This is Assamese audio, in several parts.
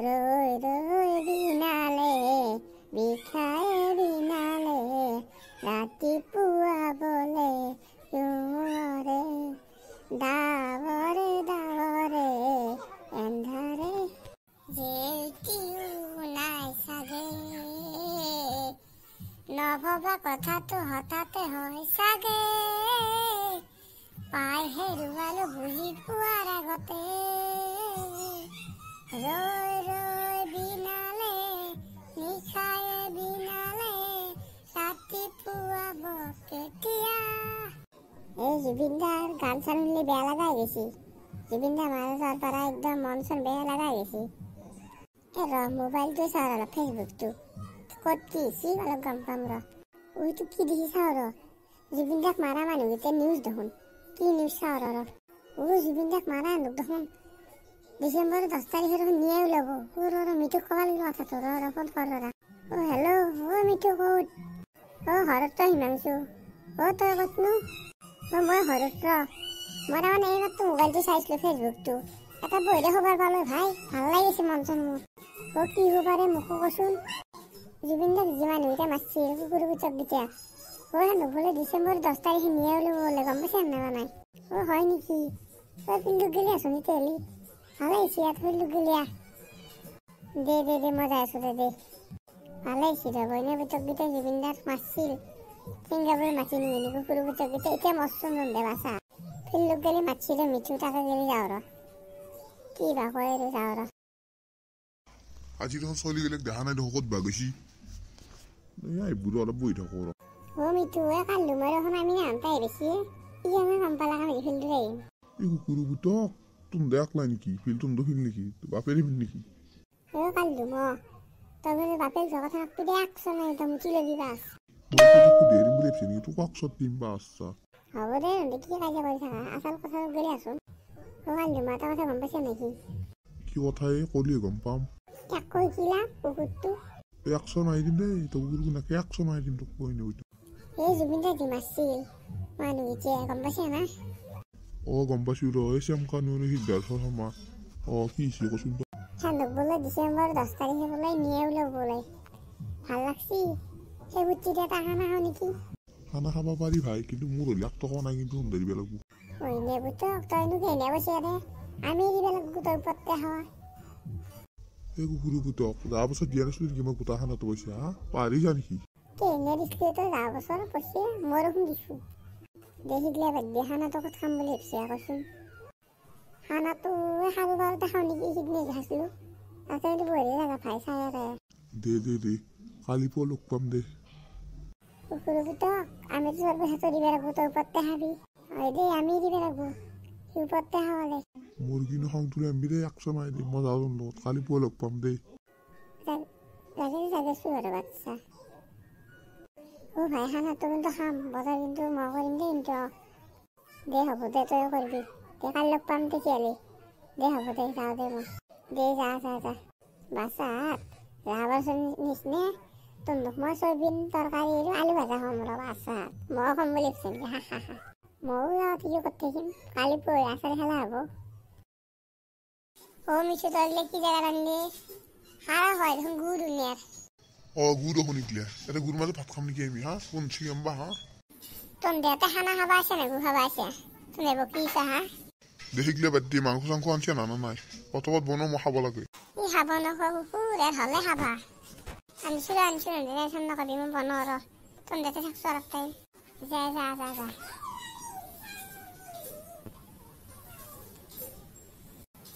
ৰৈ ৰৈ বিনালে বিষাই বিনালে ৰাতিপুৱাবলে ৰুঁৱৰে ডাৱৰে ডাৱৰে এন্ধাৰে যেটিও নাই চাগে নভবা কথাটো হঠাতে হয় চাগে পাই হেৰুৱালো বুজি পোৱাৰ আগতে ৰৈ ৰৈ বিনালে নিশায়ে বিনালে ৰাতিপুৱাব কেতিয়া। এই জুবিনদাৰ গান চান শুনিলে বেয়া লগা হৈ গৈছে। জুবিনদাৰ মাজৰ পৰা একদম মন চন বেয়া লগা হৈ গৈছে। মোবাইলটো চাওঁ অলপ ফেচবুকটো ক'ত কি হৈছে অলপ গম পাম ওইটো কি দেখি চাওঁ জুবিনদাক মাৰা মানুহকেইটা নিউজ দেখোন কি নিউজ চাওঁ জুবিনদাক মাৰা আনক দেখোন ডিচেম্বৰ 10 তাৰিখে দেখোন নিয়ে ওলাব মিঠুক ক'ব লাগিব কথাটো ফোন কৰ হেল্ল' মিঠু ক'ত ঘৰত তই হিমাংশু তই ক'তনো মই ঘৰত মই তাৰমানে এইমাত্ৰ মোবাইলটো চাইছিলোঁ ফেচবুকটো এটা বহিলে খবৰ পালোঁ ভাই ভাল লাগিছে মন চন মোৰ কি হ'ব পাৰে মোকো কচোন জুবিনদাক যিমান মানুহকেইটা মাৰছিল কুকুৰ কুচককেইটা নুবোলে ডিচেম্বৰ 10 তাৰিখে নিয়ে ওলাব বোলে গম পাইছে নাবা নাই হয় নেকি ফিল্ডত গেলি আছোন তেতিয়াহ'লে ভালে হৈছে ইয়াত ফিল্ডত গেলি দে মই যাই আছোঁ দে ভালে হৈছে বইনে পুতককেইটা জুবিনদাক মাৰছিল চিংগাপুৰ মাতি নিবি কুকুৰ কুচককেইটা এতিয়া মৰচোন দে বাচা ফিল্ডত গেলি মাতিছিল মিঠু তাকে গেলি যাওঁ কি বা কয় আৰু যাওঁ আজি দেখোন ছোৱালীবিলাক দেখা নাই দেখোন ক'ত বা গৈছি এইবোৰো অলপ বহি থাকো মিঠু কালি মই দেখোন আমি নামতাই বেছি ই আমাৰ গম পালা কাম ফিল্ডত আহিম এই কুকুৰ পুতক তুমি দেখলা নেকি ফিল্ড ফিল নেকি বাপেৰে ফিল নেকি কালি তই বোলে বাপেক যোৱা কথা নাকবি দে একশন একদম উঠি লবি বাছ হ'ব দে কি কাজিয়া কৰি থাকা আচল কথা গেলি আছোন কালি এটা কথা গম পাইছা নেকি কি কথাই কলি গম পাম তাক কৈ কিলা কুকুৰটো 100 মাৰি দিম দেই তই কুকুৰটো নাকি 100 মাৰি দিম তোক কৈ নবি এই জুবিনদা যি মাৰছিল মানুহকেইটা গম পাইছা না গম পাইছোঁ এই চেমকানুৰ সিদ্ধাৰ্থ শৰ্মা কি হৈছে কচোন চান্দক বোলে ডিচেম্বৰ 10 তাৰিখে বোলে নিয়ে ওলাব বোলে ভাল লাগছি সেই বুটিতে এটা খানা খাওঁ নেকি খানা খাব পাৰি ভাই কিন্তু মোৰ হ'লে 1 টকা নাই কিন্তু ধৰিব লাগিব নে বুটক তইনো কেনে বসে দে আমি দিব লাগিব তোৰ পত্তে খাৱা এই কুকুৰ পুতক যোৱা বছৰ দিয়া নাছিলো নেকি মই গোটা খানাটো পইচা পাৰি যা নেকি কেনে দিছিলি তই যোৱা বছৰ পইচা মই দেখোন দিছোঁ দেখিলে বাদ দিয়া খানাটো ক'ত খাম বুলি ভাবিছে কচোন খানাটো খাব পাৰোঁতে খাওঁ নেকি সিদিনে খাইছিলোঁ তাতে কিন্তু বঢ়িয়া লগা ভাই চাই দে কালি পুৱা লগ পাম দে কুকুৰ পুতক আমিতো তোৰ পইচাটো দিব লাগিব তোৰ ওপৰতে খাবি দে আমি দিব লাগিব সি ওপৰতে খাবলৈ মোৰ কিন্তু খংটোলে আনবি দেই 100 মাৰি দিম মই যাওঁ লগত কালি পুৱা লগ পাম দেই লাগে চুৰৰ বাচ্চা ভাই খানাটো কিন্তু খাম বজাৰ কিন্তু মই কৰিম দেই কিন্তু দে হ'ব দে তই কৰিবি দে কালি লগ পাম তেতিয়াহ'লে দে হ'ব দে যাওঁ দে মই দে যা বাচাত যাবাচোন নিচিনা তোক মই চয়াবিন তৰকাৰী আৰু আলু ভাজা খাম বাচাত মই খাম বুলি ভাবিছোঁ ময়ো যাওঁ ঠিক কৰি থাকিম কালি পৰহি আচাৰ খেলা হ'ব মিঠু তই কি জেগাত আনিলি সাৰা হয় দেখোন গুড় ধুনীয়াৰ গুড় দেখোন নিকলে এটা গুড় মাজে ভাত খাম নেকি আমি কোন চিগাম বা তোৰ দেউতা খানা খাবা আছে না গুড় খাবা আছে তোৰ নেব কি হা দেখিলে বাদ দি মাংস চাংস আনছে নানা নাই পতকত বনাও মই খাব লাগে ই খাব নখোৱা কুকুৰ হ'লে খাবা আনিছিলোঁ টেনশ্যন নকবি মই বনাওঁ তোৰ দেউতা থাকছোঁ অলপ টাইম যা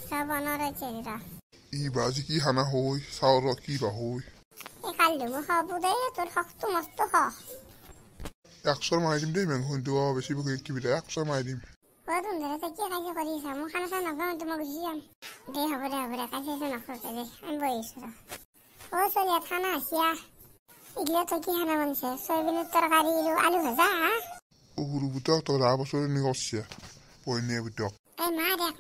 চব বনাওঁ ৰৈছে ই বাজি কি খানা হয় চাওঁ কি বা হয় কালি মই খাব দে তোৰ শখটো মস্ত খখ 100 মাৰি দিম দেই মাংসটো বেছি কিবিটা 100 মাৰি দিম তোৰ দেউতা কি কাজিয়া কৰি আছা মই খানা চাহ নখাওঁ মই গুচি যাম দে হ'ব দে কাজিয়া নকৰোঁ দে আমি বহি আছোঁ ছোৱালী ইয়াত খানা আছিয়া এইগিলা তই কি খানা বনাইছে চয়াবিনৰ তৰকাৰী আলু ভাজা কুকুৰ পুতক তই যোৱা বছৰ নিকছে পইনীয়া পুতক মাৰ এক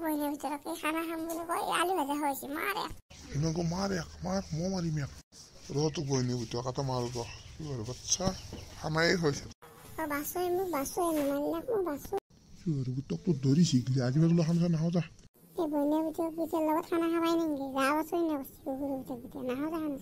পইনীয়া পুতক এই খানা খাম বুলি কয় আলু ভাজা খাইছে মাৰ মাৰ মই মাৰিম এক তোক পইনীয়া পুতক এটা মাৰ বাচ্চা খানাই হৈছে বাচোই মোক নামাৰিলাক মই বাচো তোক তোৰ ধৰি শিকিলে আজি বাজু খানা নাখাওঁ যা এই বইনে বুঝে কিসের লগত খানা খাবাই নেকি যা বছরই না বসছি কুকুরের ভিতরে নাহা যাহানো